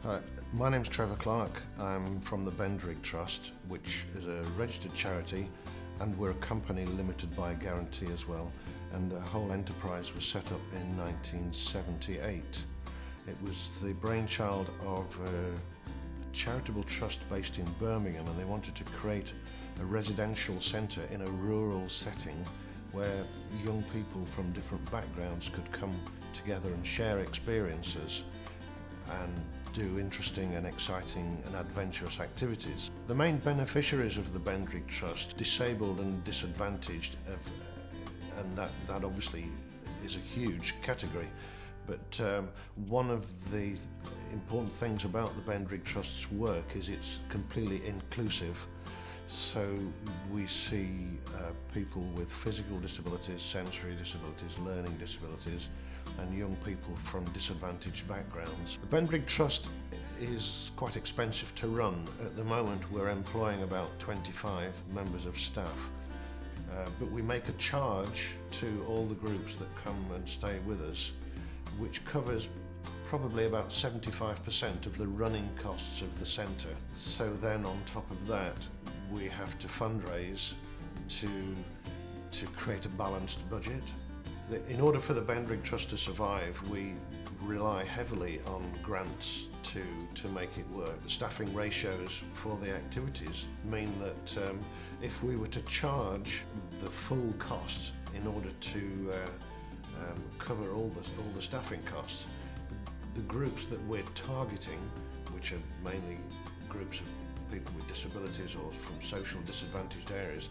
Hi, my name's Trevor Clark. I'm from the Bendrigg Trust, which is a registered charity, and we're a company limited by guarantee as well. And the whole enterprise was set up in 1978. It was the brainchild of a charitable trust based in Birmingham, and they wanted to create a residential centre in a rural setting where young people from different backgrounds could come together and share experiences and do interesting and exciting and adventurous activities. The main beneficiaries of the Bendrigg Trust, disabled and disadvantaged, and that obviously is a huge category, but one of the important things about the Bendrigg Trust's work is it's completely inclusive. So we see people with physical disabilities, sensory disabilities, learning disabilities, and young people from disadvantaged backgrounds. The Bendrigg Trust is quite expensive to run. At the moment we're employing about 25 members of staff, but we make a charge to all the groups that come and stay with us, which covers probably about 75% of the running costs of the centre. So then on top of that we have to fundraise to create a balanced budget. In order for the Bendrigg Trust to survive, we rely heavily on grants to make it work. The staffing ratios for the activities mean that if we were to charge the full cost in order to cover all the staffing costs, the groups that we're targeting, which are mainly groups of people with disabilities or from social disadvantaged areas,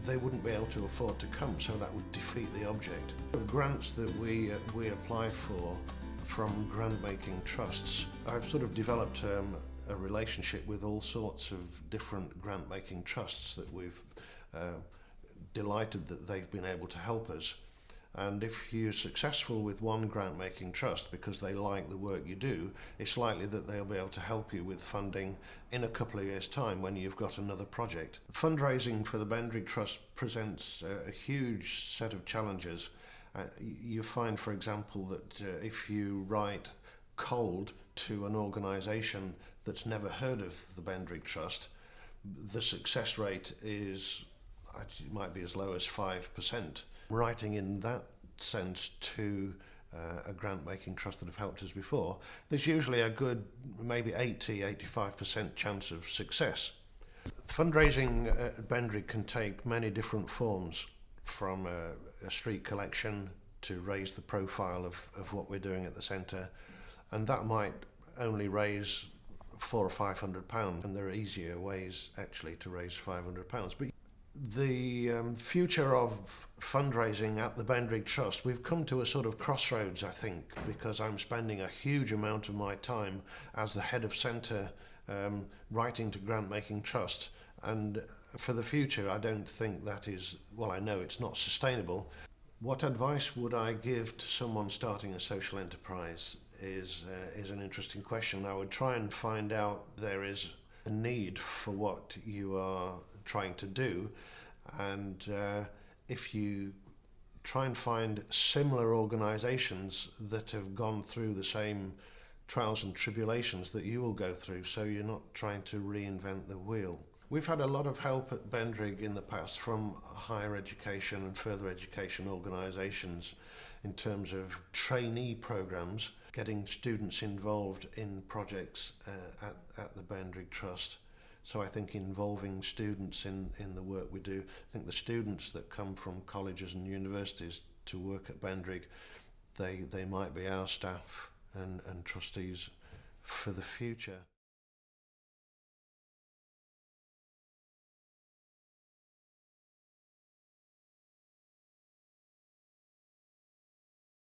they wouldn't be able to afford to come, so that would defeat the object. The grants that we apply for from grant-making trusts, I've sort of developed a relationship with all sorts of different grant-making trusts that we've delighted that they've been able to help us. And if you're successful with one grant-making trust because they like the work you do, it's likely that they'll be able to help you with funding in a couple of years' time when you've got another project. Fundraising for the Bendrigg Trust presents a huge set of challenges. You find, for example, that if you write cold to an organisation that's never heard of the Bendrigg Trust, the success rate might be as low as 5%. Writing in that sense to a grant-making trust that have helped us before, there's usually a good maybe 80–85% chance of success. Fundraising at Bendrigg can take many different forms, from a street collection to raise the profile of what we're doing at the centre, and that might only raise £400 or £500, and there are easier ways actually to raise £500. But the future of fundraising at the Bendrigg Trust, we've come to a sort of crossroads, I think, because I'm spending a huge amount of my time as the head of centre writing to grant-making trusts, and for the future I don't think that is, well, I know it's not sustainable. What advice would I give to someone starting a social enterprise is an interesting question. I would try and find out there is a need for what you are trying to do, and if you try and find similar organisations that have gone through the same trials and tribulations that you will go through, so you're not trying to reinvent the wheel. We've had a lot of help at Bendrigg in the past from higher education and further education organisations in terms of trainee programmes, getting students involved in projects at the Bendrigg Trust. So I think involving students in the work we do, I think the students that come from colleges and universities to work at Bendrigg, they might be our staff and trustees for the future.